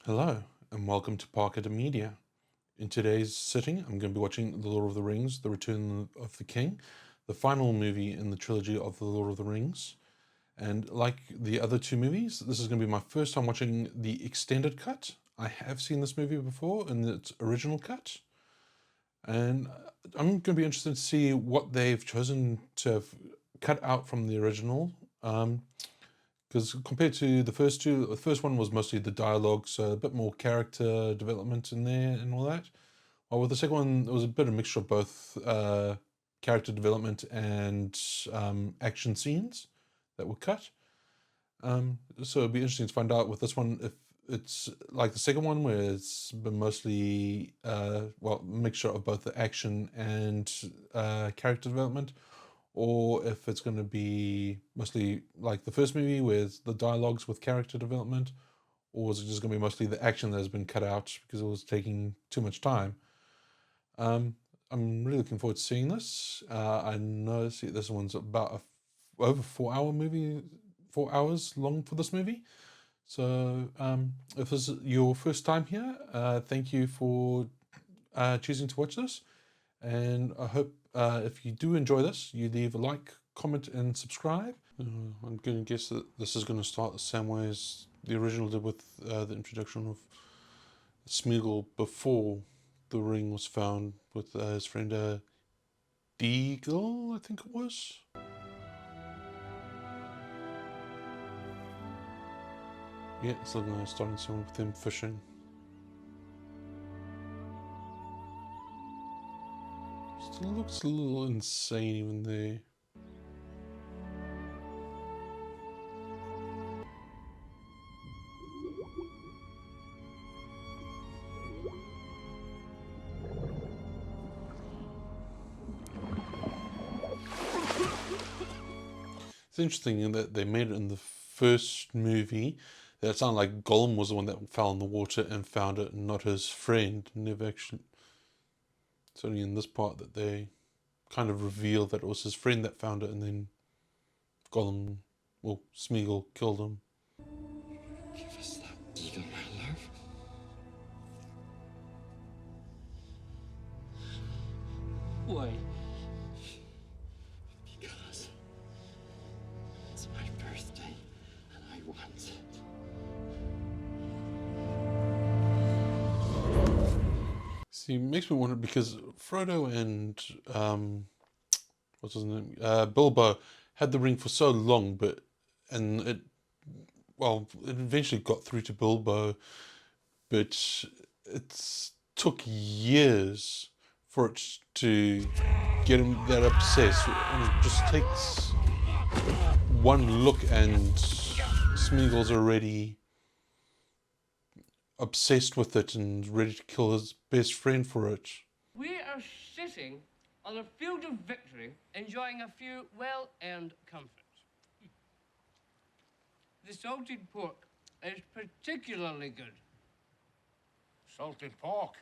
Hello, and welcome to Parker Media. In today's sitting, I'm going to be watching The Lord of the Rings, The Return of the King, the final movie in the trilogy of The Lord of the Rings. And like the other two movies, this is going to be my first time watching the extended cut. I have seen this movie before in its original cut. And I'm going to be interested to see what they've chosen to cut out from the original. Because compared to the first two, the first one was mostly the dialogue, so a bit more character development in there and all that. While with the second one, it was a bit of a mixture of both character development and action scenes that were cut. So it'd be interesting to find out with this one if it's like the second one, where it's been mostly a mixture of both the action and character development, or if it's going to be mostly like the first movie with the dialogues with character development, or is it just going to be mostly the action that has been cut out because it was taking too much time. I'm really looking forward to seeing this. I know this one's about over 4 hour movie, 4 hours long for this movie. So if this is your first time here, thank you for choosing to watch this. And I hope if you do enjoy this, you leave a like, comment, and subscribe. I'm going to guess that this is going to start the same way as the original did with the introduction of Smeagol before the ring was found with his friend Deagle, I think it was. Yeah, it's looking like starting soon with them fishing. Still looks a little insane even there. It's interesting in that they made it in the first movie that it sounded like Gollum was the one that fell in the water and found it, and not his friend. Never actually. It's only in this part that they kind of reveal that it was his friend that found it, and then Gollum, well, Smeagol killed him. Give us that eagle, my love. Why? Because it's my birthday and I want it. See, it makes me wonder because Frodo and what's his name, Bilbo had the ring for so long, and it eventually got through to Bilbo, but it took years for it to get him that obsessed, and it just takes one look and Smeagol's already obsessed with it and ready to kill his best friend for it. We are sitting on a field of victory, enjoying a few well-earned comforts. The salted pork is particularly good. Salted pork.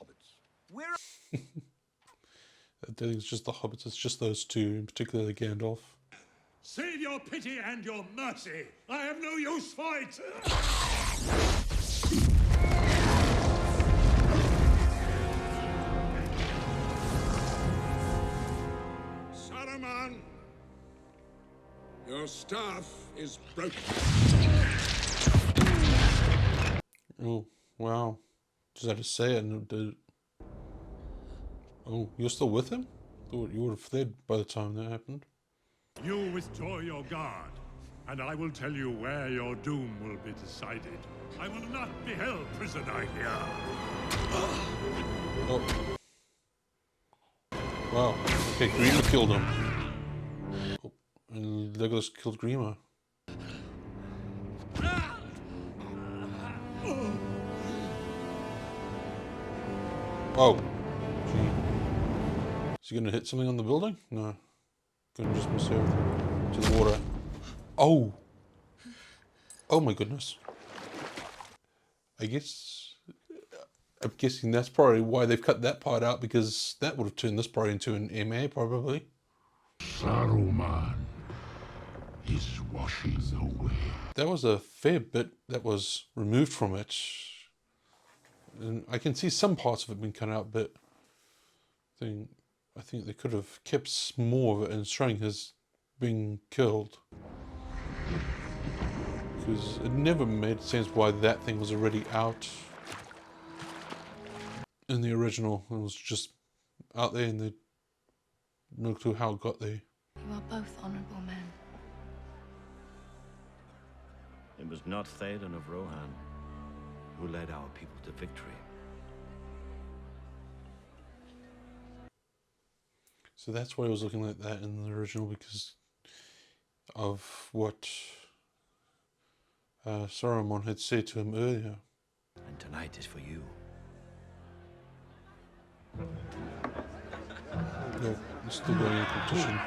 Hobbits. I don't think it's just the hobbits, it's just those two, in particular Gandalf. Save your pity and your mercy. I have no use for it. Saruman, your staff is broken. Oh, wow. Just had to say it and it did. Oh, you're still with him? Thought you would have fled by the time that happened. You withdraw your guard, and I will tell you where your doom will be decided. I will not be held prisoner here. Oh. Wow. Okay, Grima killed him. Oh, and Legolas killed Grima. Oh. Gee. Is he gonna hit something on the building? No. Gonna just miss everything to the water. Oh! Oh my goodness. I'm guessing that's probably why they've cut that part out, because that would have turned this part into an MA probably. Saruman is washing away. there was a fair bit that was removed from it. And I can see some parts of it being cut out, but I think they could have kept more of it and showing his being killed. Because it never made sense why that thing was already out in the original. It was just out there and they no clue how it got there. You are both honourable men. It was not Théoden of Rohan who led our people to victory. So that's why I was looking like that in the original, because of what Saruman had said to him earlier. And tonight is for you. No, he's still going in competition.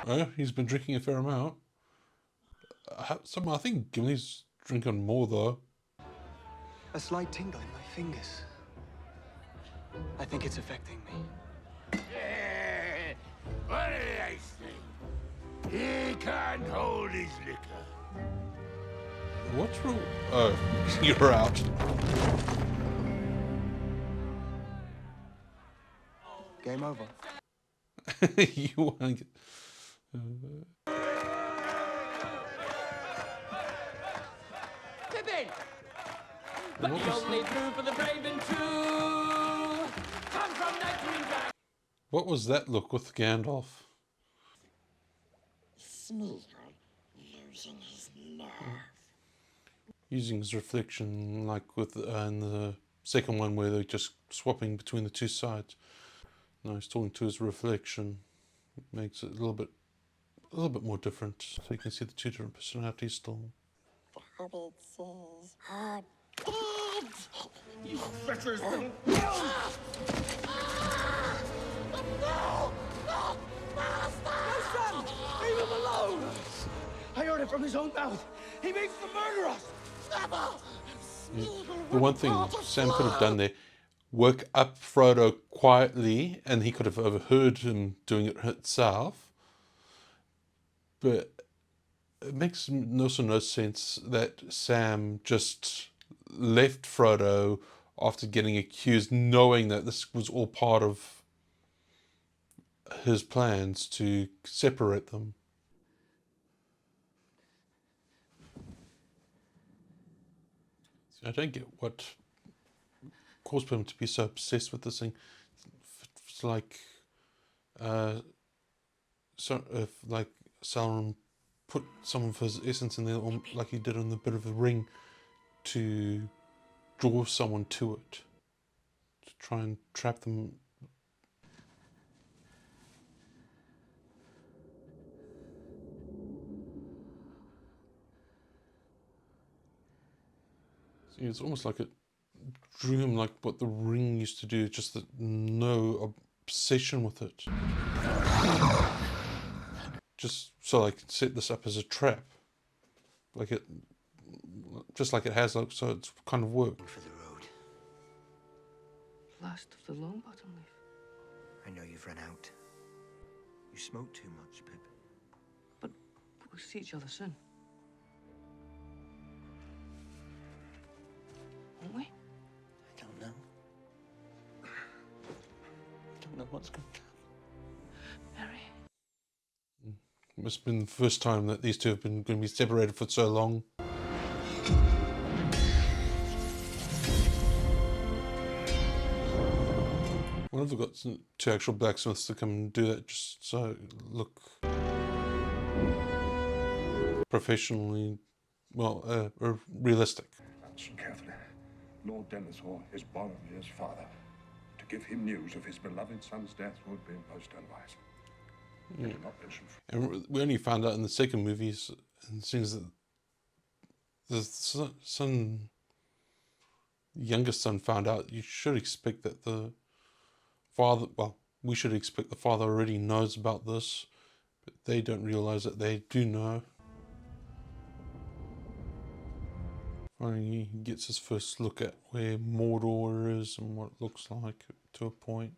Oh, he's been drinking a fair amount. I think Gimli's drinking more though. A slight tingle in my fingers. I think it's affecting me. Yeah. What do they say? He can't hold his liquor. What's wrong? Oh, you're out. Game over. You want to get... Pippin! But the only true for the brave and true. Come from that green dragon. What was that look with Gandalf? Smeagol losing his nerve. Using his reflection, like with in the second one where they're just swapping between the two sides. No, he's talking to his reflection. It makes it a little bit more different, so you can see the two different personalities still. The hobbit says, "Oh, dead!" You treacherous little... Sam! Leave him alone! I heard it from his own mouth. He means to murder us! The one thing Sam could have done there, woke up Frodo quietly, and he could have overheard him doing it himself. But it makes also no sense that Sam just left Frodo after getting accused, knowing that this was all part of his plans to separate them. I don't get what caused him to be so obsessed with this thing. It's like, if like Sauron put some of his essence in there, like he did on the bit of the ring, to draw someone to it, to try and trap them. It's almost like it drew him like what the ring used to do, just that no obsession with it. Just so I could set this up as a trap. Like it, just like it has, like, so it's kind of worked. For the road. Last of the long bottom leaf. I know you've run out. You smoke too much, Pippin. But we'll see each other soon. Won't we? I don't know. I don't know what's going to happen. Harry. It must have been the first time that these two have been going to be separated for so long. What if they've got two actual blacksmiths to come and do that, just so it look professionally, well, realistic. Listen carefully. Lord Denethor is Boromir's father. To give him news of his beloved son's death would be most unwise. He did not listen. And we only found out in the second movies, and it seems that the youngest son found out. You should expect that the father, well, we should expect the father already knows about this, but they don't realize that they do know. Finally, he gets his first look at where Mordor is and what it looks like to a point.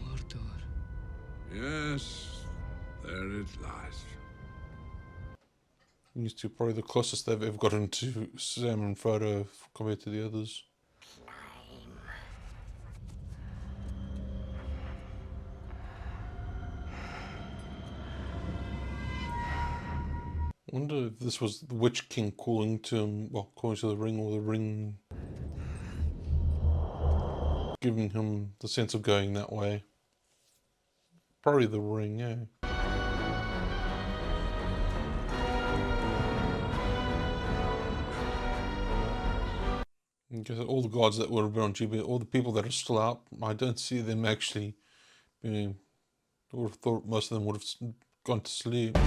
Mordor. Yes, There it lies. These two probably the closest they've ever gotten to Sam and Frodo compared to the others. I wonder if this was the Witch King calling to him, well, calling to the ring, or the ring giving him the sense of going that way. Probably the ring, yeah. Because all the gods that would have been on GB, all the people that are still out, I don't see them actually being. I would have thought most of them would have gone to sleep.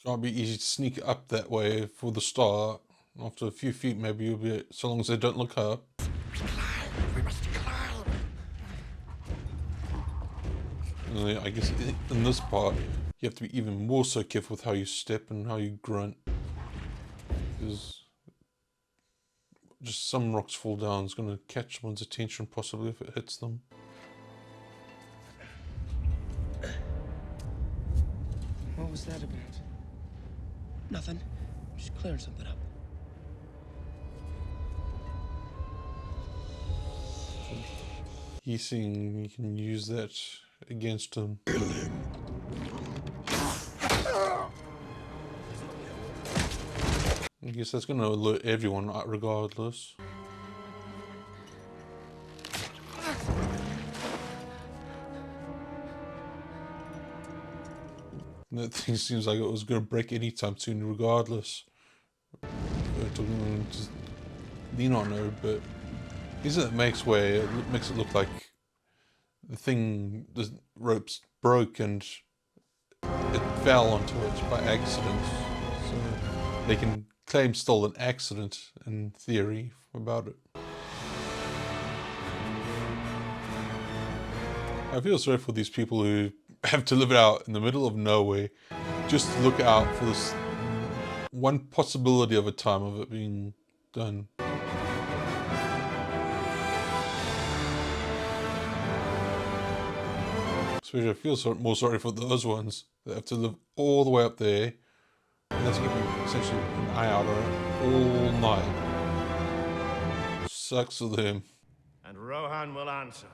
Can't be easy to sneak up that way for the start. After a few feet, maybe you'll be, so long as they don't look up. We must climb. And I guess in this part, you have to be even more so careful with how you step and how you grunt. Because just some rocks fall down, it's going to catch someone's attention possibly if it hits them. What was that about? Nothing. Just clearing something up. He's seeing you can use that against him. I guess that's going to alert everyone regardless. That thing seems like it was going to break anytime soon regardless. Just lean on her, but isn't it makes it look like the ropes broke and it fell onto it by accident. So they can claim still an accident in theory about it. I feel sorry for these people who have to live it out in the middle of nowhere just to look out for this one possibility of a time of it being done. Especially I feel more sorry for those ones that have to live all the way up there and that's keeping essentially an eye out on it all night. Sucks for them. And Rohan will answer.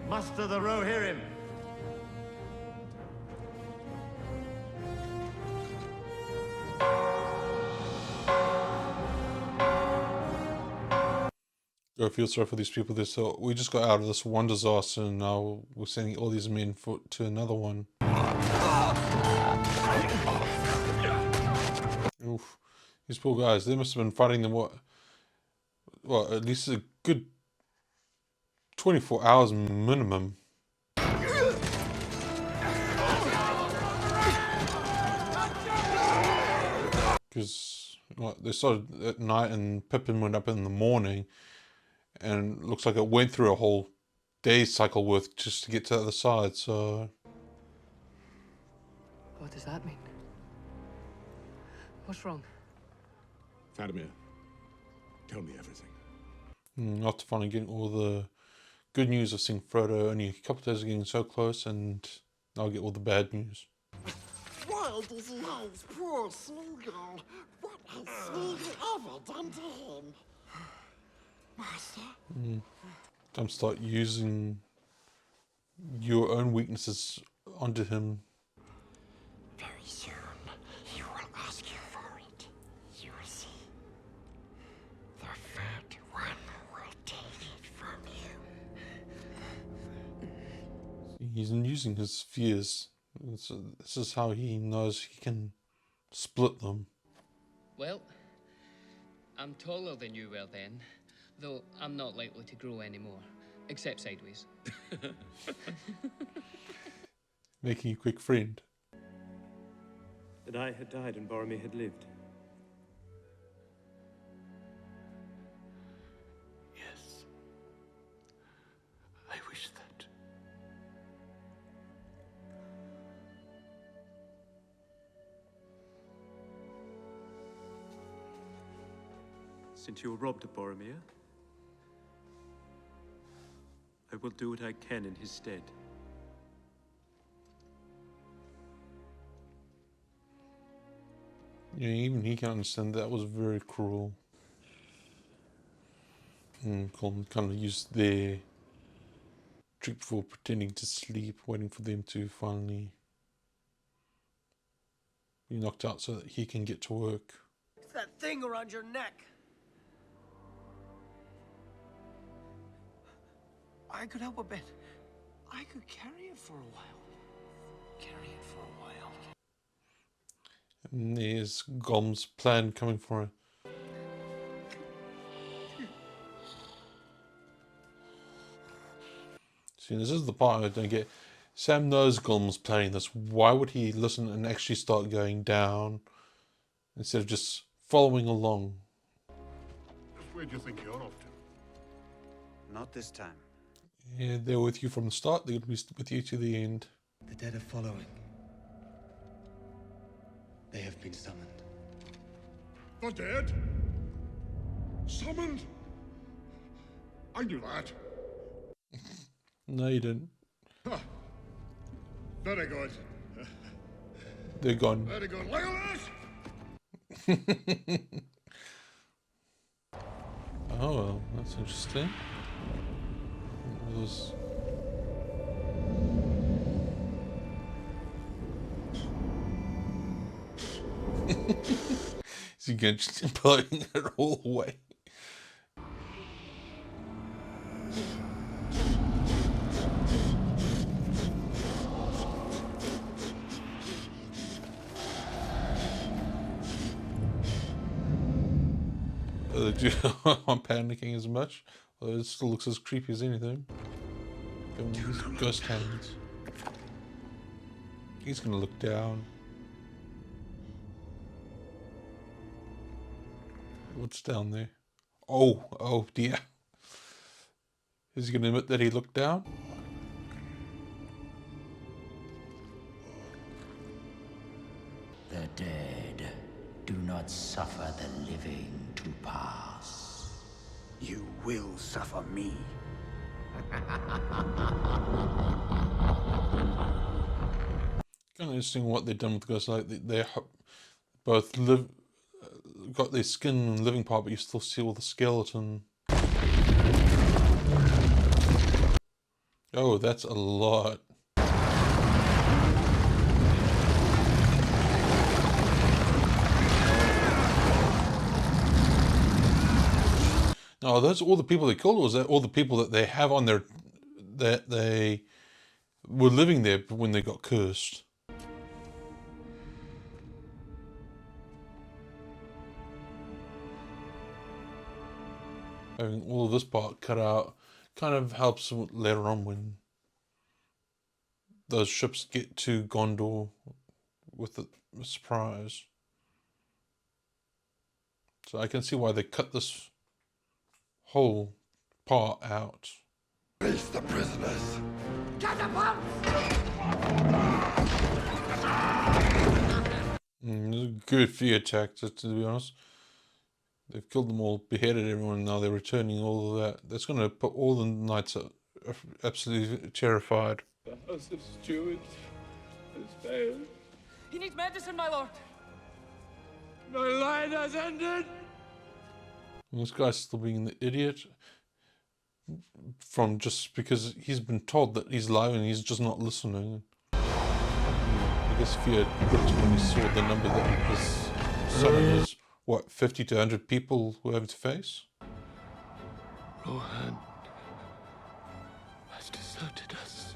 Muster the Rohirrim. I feel sorry for these people. So we just got out of this one disaster and now we're sending all these men to another one. Oof. These poor guys, they must have been fighting them well, at least a good 24 hours minimum. Because they started at night and Pippin went up in the morning. And it looks like it went through a whole day's cycle worth just to get to the other side, so... What does that mean? What's wrong? Faramir, tell me everything. After finally getting all the good news of seeing Frodo, only a couple of days of getting so close, and I'll get all the bad news. Why does he have poor Smeagol? What has Smeagol ever done to him? Master? Time to start using your own weaknesses onto him. Very soon, he will ask you for it. You will see. The Fat One will take it from you. He's using his fears. This is how he knows he can split them. Well, I'm taller than you were then, though I'm not likely to grow anymore, except sideways. Making a quick friend. That I had died and Boromir had lived. Yes. I wish that. Since you were robbed of Boromir, will do what I can in his stead. Yeah, even he can understand that was very cruel. Gollum kind of used their trick for pretending to sleep, waiting for them to finally be knocked out so that he can get to work. It's that thing around your neck. I could help a bit. I could carry it for a while. And there's Gollum's plan coming for him. See, this is the part I don't get. Sam knows Gollum's planning this. Why would he listen and actually start going down instead of just following along? Where do you think you're off to? Not this time. Yeah, they're with you from the start. They're going to be with you to the end. The dead are following. They have been summoned. The dead? Summoned? I knew that. No, you didn't. Huh. Very good. They're gone. Very good. Legolas! Oh, well, that's interesting. Those... Is he going to blowing it all away? I'm panicking as much. It still looks as creepy as anything. These ghost hands. He's gonna look down. What's down there? Oh dear. Is he gonna admit that he looked down? The dead do not suffer the living to pass. You will suffer me. Kind of interesting what they've done with the ghosts. Like they both got their skin and living part, but you still see all the skeleton. Oh, that's a lot. No, are those all the people they killed, or is that all the people that they have on their that they were living there when they got cursed? Having all of this part cut out kind of helps later on when those ships get to Gondor with the surprise. So I can see why they cut this whole part out. Release the prisoners. It's a good fear tactic, to be honest. They've killed them all, beheaded everyone, now they're returning all of that. That's going to put all the knights absolutely terrified. The House of Stewards has failed. He needs medicine, my lord. My line has ended. And this guy's still being the idiot from just because he's been told that he's lying and he's just not listening. I guess if he had looked when he saw the number that his summon was, what, 50 to 100 people who have to face? Rohan has deserted us.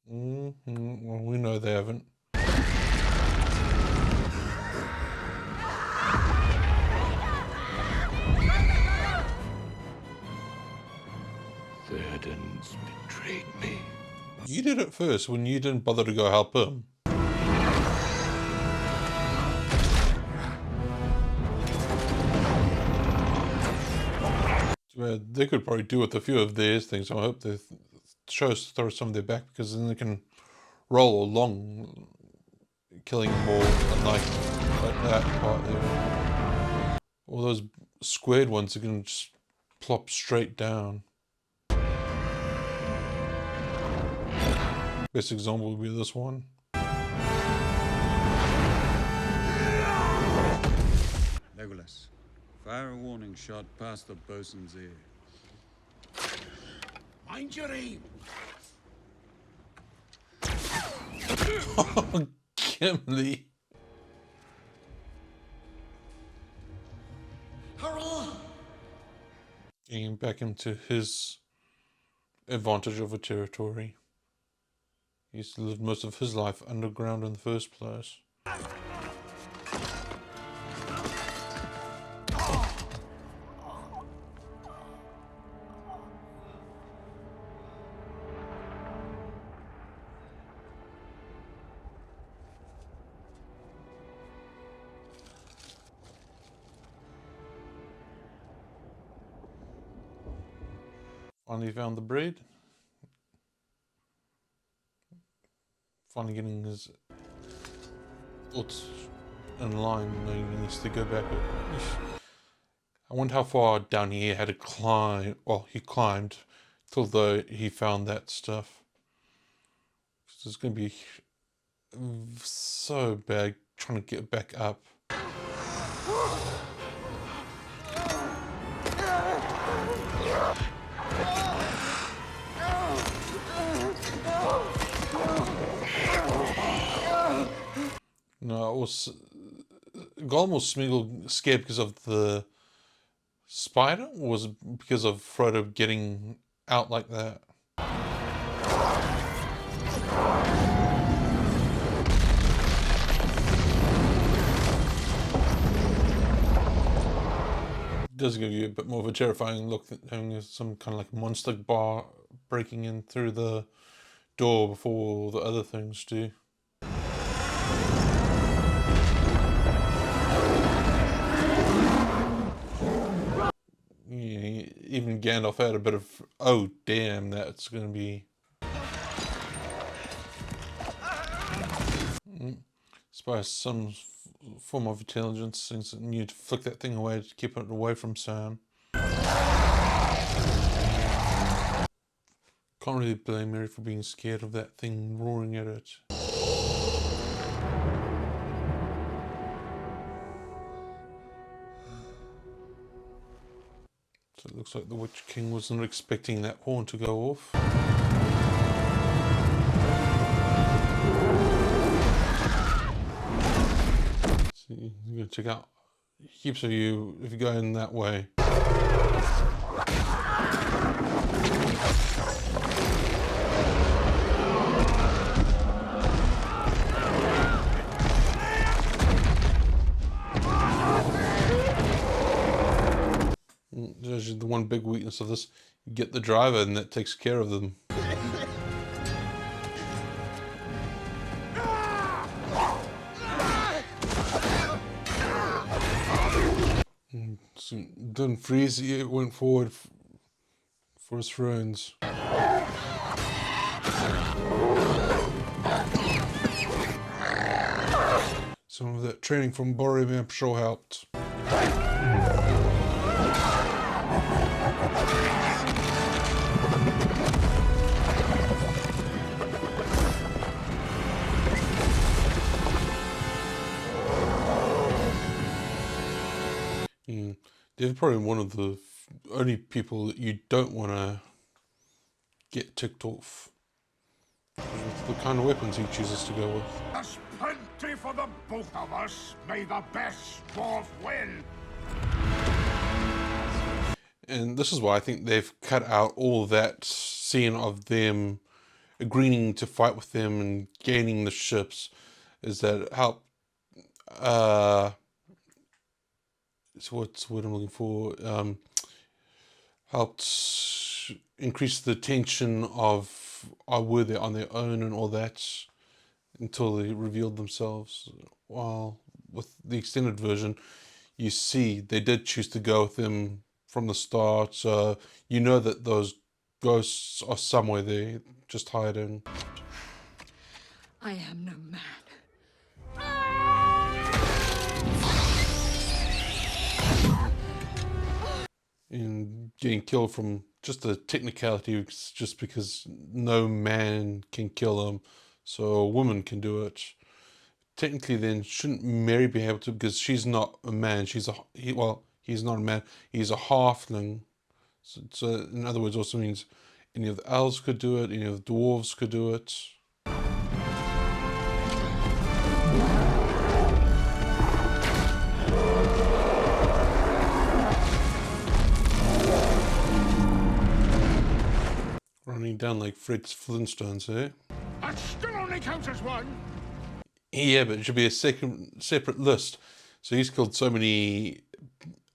Well, we know they haven't. Theoden's betrayed me. You did it first when you didn't bother to go help him. They could probably do with a few of theirs things. I hope the shows throw some of their back, because then they can roll along, killing more like that part there. All those squared ones are going to just plop straight down. Best example would be this one. Legolas, fire a warning shot past the bosun's ear. Mind your aim! Oh, Gimli. Getting back into his advantage of a territory. He used to live most of his life underground in the first place. Finally found the bread. Finally getting his thoughts in line, knowing he needs to go back. I wonder how far down he had to climb. Well, he climbed till though he found that stuff. It's going to be so bad trying to get back up. No, it was Gollum was scared because of the spider, or was it because of Frodo getting out like that? It does give you a bit more of a terrifying look, having some kind of like monster bar breaking in through the door before the other things do. Yeah, even Gandalf had a bit of, oh damn, that's going to be... I suppose some form of intelligence thinks that you need to flick that thing away to keep it away from Sam. Can't really blame Mary for being scared of that thing roaring at it. So it looks like the Witch King wasn't expecting that horn to go off. So you're going to check out heaps of you if you go in that way. The one big weakness of this, you get the driver and that takes care of them. So didn't freeze, it went forward for his friends. Some of that training from Boromir I'm sure helped. They're probably one of the only people that you don't want to get ticked off with the kind of weapons he chooses to go with. There's plenty for the both of us. May the best dwarf win. And this is why I think they've cut out all that scene of them agreeing to fight with them and gaining the ships, is that it helped so what's the word I'm looking for? Helped increase the tension of were they on their own and all that until they revealed themselves. While with the extended version, you see they did choose to go with them from the start, so you know that those ghosts are somewhere there, just hiding. I am no man. and getting killed from just a technicality, just because no man can kill him, so a woman can do it. Technically, then shouldn't Mary be able to, because she's not a man? He's not a man. He's a halfling. So in other words, also means any of the elves could do it. Any of the dwarves could do it. Running down like Fred's Flintstones, eh? That still only counts as one. Yeah, but it should be a separate list. So he's killed so many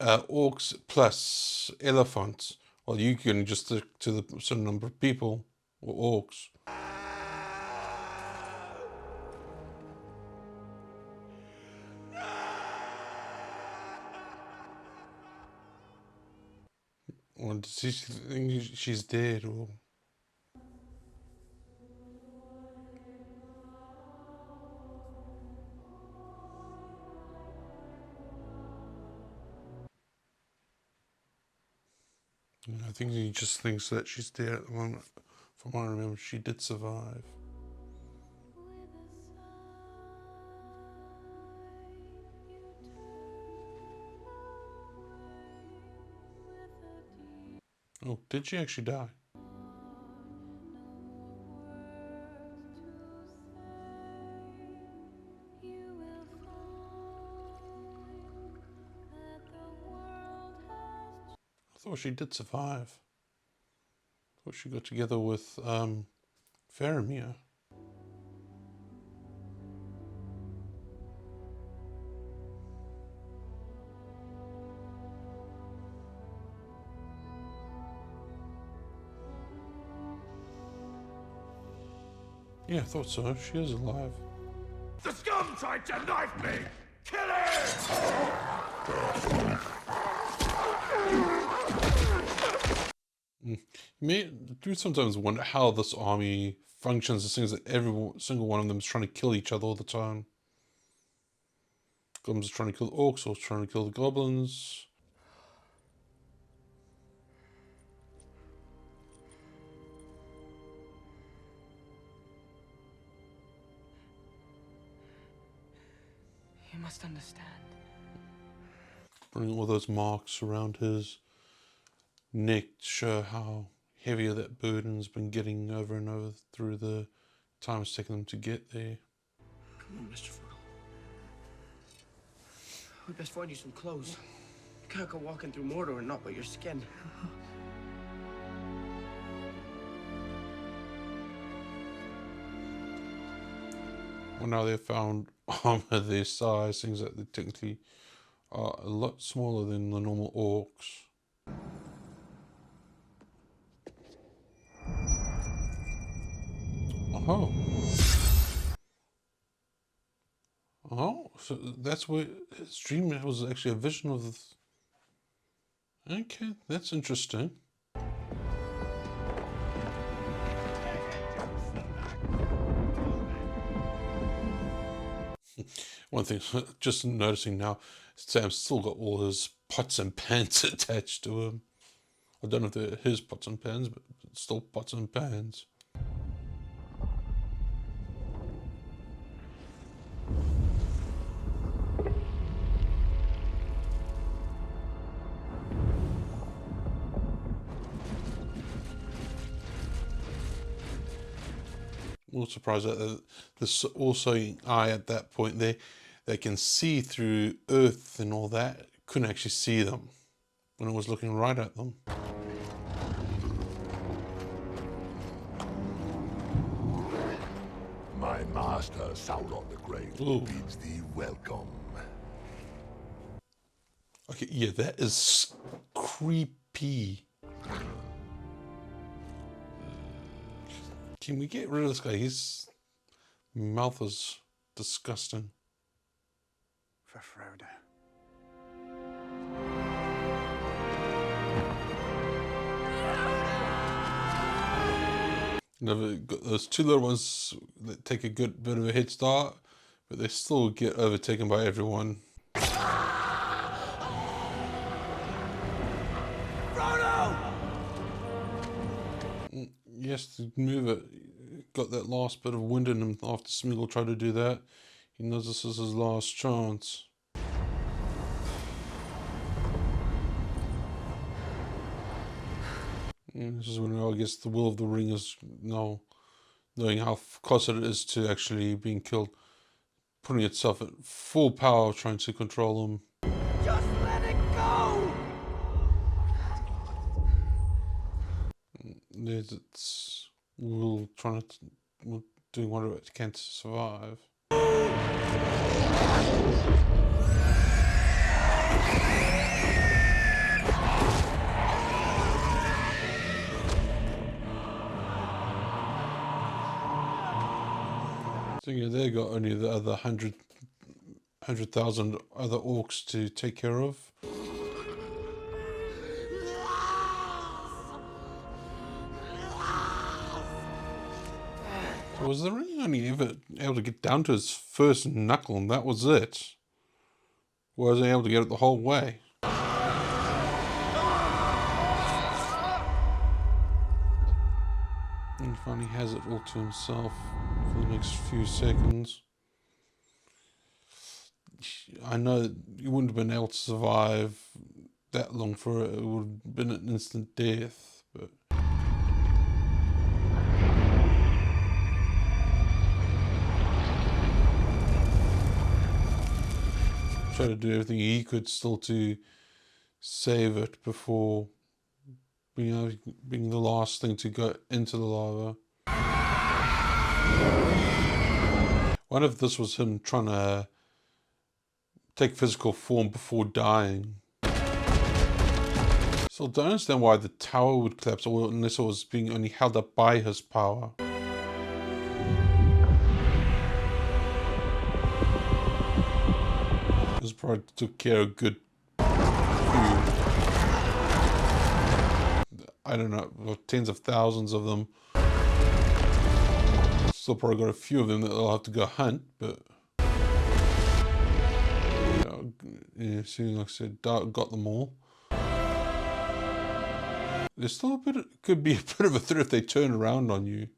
orcs plus elephants. Well, you can just stick to the certain number of people, or orcs. Or does he think she's dead, or... I think he just thinks that she's dead at the moment. From what I remember, she did survive. Oh, did she actually die? I thought she did survive. I thought she got together with Faramir. Yeah, I thought so. She is alive. The scum tried to knife me! Kill him! You do sometimes wonder how this army functions. It seems that every single one of them is trying to kill each other all the time. Gollum's trying to kill the orcs, or trying to kill the goblins. You must understand. Bring all those marks around his neck to show how heavy that burden's been getting over and over through the time it's taken them to get there. Come on, Mr. Frodo. We best find you some clothes. You can't go walking through Mordor and not but your skin. Well, now they've found armor their size, things that they technically are a lot smaller than the normal orcs. Oh. Oh, so that's where his dream was actually a vision of the... Okay, that's interesting. One thing, just noticing now, Sam's still got all his pots and pans attached to him. I don't know if they're his pots and pans, but still pots and pans. I'm not surprised that this also eye at that point there, they can see through earth and all that. Couldn't actually see them when it was looking right at them. My master, Sauron the Great, bids thee welcome. Okay, yeah, that is creepy. Can we get rid of this guy? His mouth is disgusting. For Frodo. Those two little ones that take a good bit of a head start, but they still get overtaken by everyone. has to move it. Got that last bit of wind in him after Smeagol tried to do that. He knows this is his last chance. And this is when I guess the will of the ring is now knowing how close it is to actually being killed, putting itself at full power, trying to control him. Just let it go! There's its will trying to doing whatever it can to survive. So yeah, they got only the other 100,000 other orcs to take care of. So was the ring only ever able to get down to his first knuckle and that was it? Or was he able to get it the whole way? And he finally has it all to himself for the next few seconds. I know you wouldn't have been able to survive that long for it. It would have been an instant death, but try to do everything he could still to save it before being the last thing to go into the lava. What if this was him trying to take physical form before dying? So I don't understand why the tower would collapse unless it was being only held up by his power. This probably took care of a good few, I don't know, tens of thousands of them. Still probably got a few of them that they'll have to go hunt, but yeah, seeing like I said, got them all. There's still could be a bit of a threat if they turn around on you.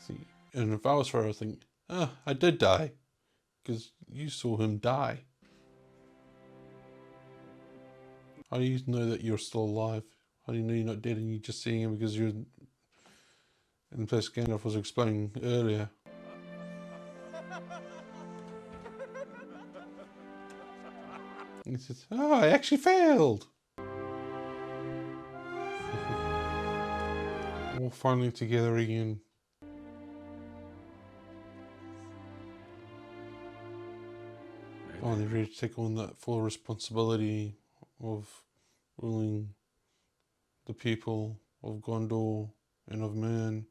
See, and if I was Frodo, I think, I did die, because you saw him die. How do you know that you're still alive? How do you know you're not dead and you're just seeing him because you're in the place Gandalf was explaining earlier? And he says, "Oh, I actually failed." All finally together again. Finally ready to take on that full responsibility of ruling the people of Gondor and of man.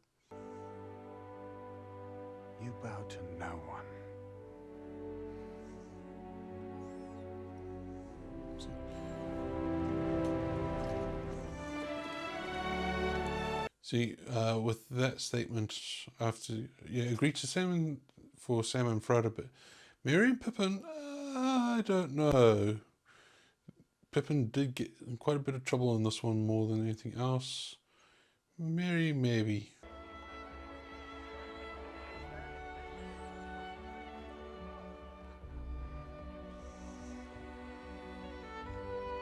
You bow to no one. See, with that statement, I have to agree to Sam and Frodo, but Merry and Pippin, I don't know. Pippin did get in quite a bit of trouble in this one more than anything else. Merry, maybe.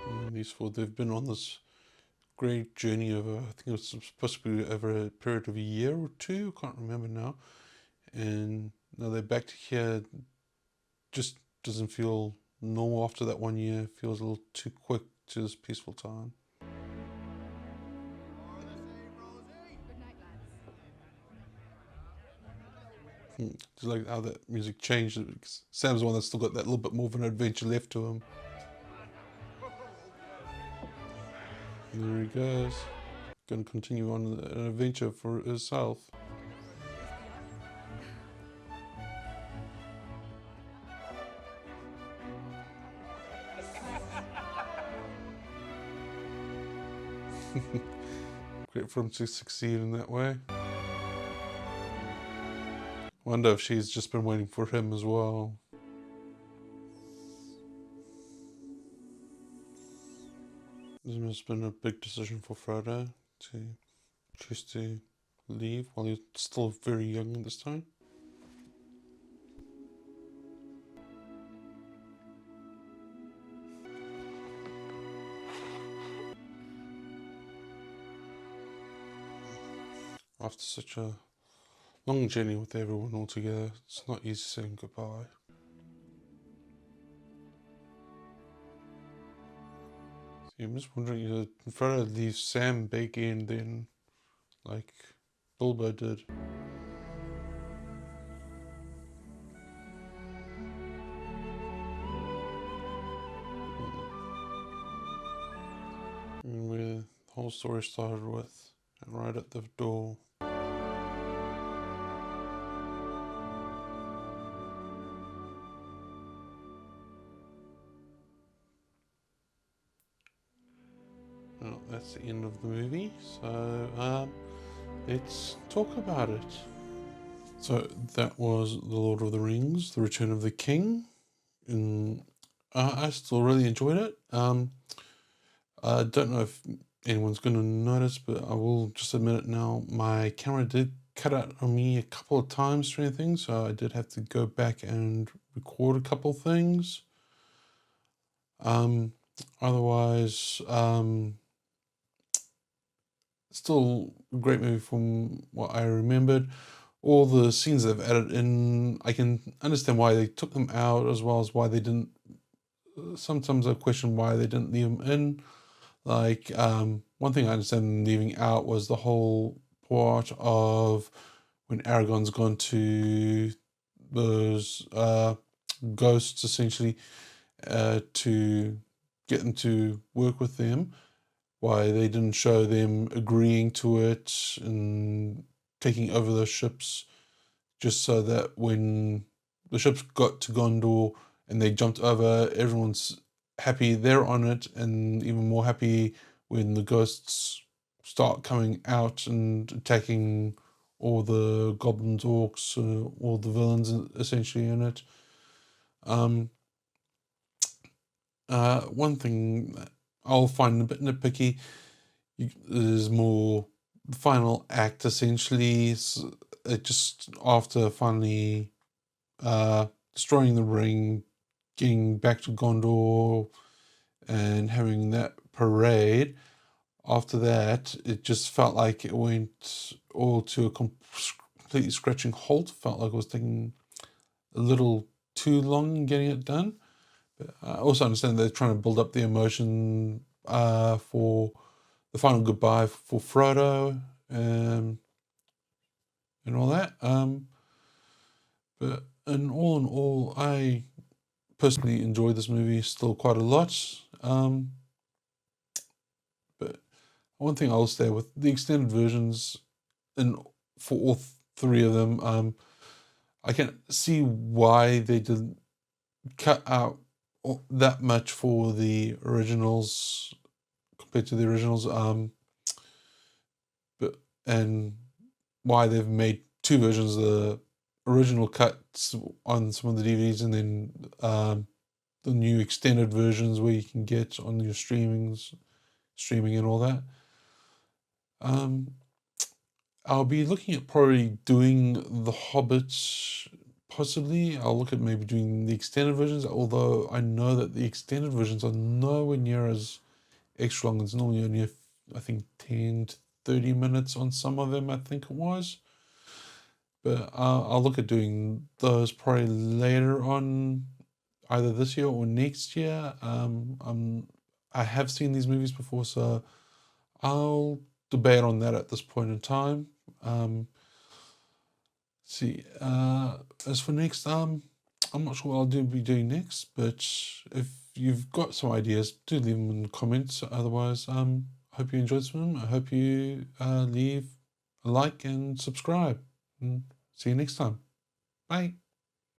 And these four, they've been on this great journey over, I think it was supposed to be over a period of a year or two, I can't remember now. And now they're back to here. Just doesn't feel normal after that 1 year. It feels a little too quick to this peaceful time. Just like how that music changed. Sam's the one that's still got that little bit more of an adventure left to him. And there he goes. Going to continue on an adventure for himself. Great for him to succeed in that way. Wonder if she's just been waiting for him as well. This must have been a big decision for Frodo to choose to leave while he's still very young at this time. After such a long journey with everyone all together, it's not easy saying goodbye. So I'm just wondering, Frodo leaves Sam back in then, like Bilbo did. And where the whole story started with, and right at the door. Well, that's the end of the movie, so let's talk about it. So that was The Lord of the Rings, The Return of the King, and I still really enjoyed it. I don't know if anyone's going to notice, but I will just admit it now, my camera did cut out on me a couple of times during things, so I did have to go back and record a couple of things. Otherwise, still a great movie from what I remembered. All the scenes they've added in, I can understand why they took them out, as well as why they didn't. Sometimes I question why they didn't leave them in. Like, one thing I understand them leaving out was the whole part of when Aragorn's gone to those ghosts, essentially, to get them to work with them. Why they didn't show them agreeing to it and taking over those ships, just so that when the ships got to Gondor and they jumped over, everyone's happy they're on it, and even more happy when the ghosts start coming out and attacking all the goblins, orcs, all the villains essentially in it. One thing that I'll find a bit nitpicky is more the final act, essentially. It just after finally destroying the ring, getting back to Gondor and having that parade, after that it just felt like it went all to a completely scratching halt. Felt like it was taking a little too long in getting it done. But I also understand they're trying to build up the emotion for the final goodbye for Frodo and all that. But in all, I personally enjoyed this movie still quite a lot. But one thing I'll say with the extended versions, and for all three of them, I can see why they did cut out that much for the originals compared to the originals, and why they've made two versions: the original cuts on some of the DVDs, and then the new extended versions where you can get on your streaming and all that. I'll be looking at probably doing The Hobbit. Possibly, I'll look at maybe doing the extended versions, although I know that the extended versions are nowhere near as extra long. It's normally only, I think, 10 to 30 minutes on some of them, I think it was. But I'll look at doing those probably later on, either this year or next year. I have seen these movies before, so I'll debate on that at this point in time. As for next, I'm not sure what I'll be doing next, but if you've got some ideas, do leave them in the comments. Otherwise, I hope you enjoyed this one. I hope you leave a like and subscribe. And see you next time. Bye.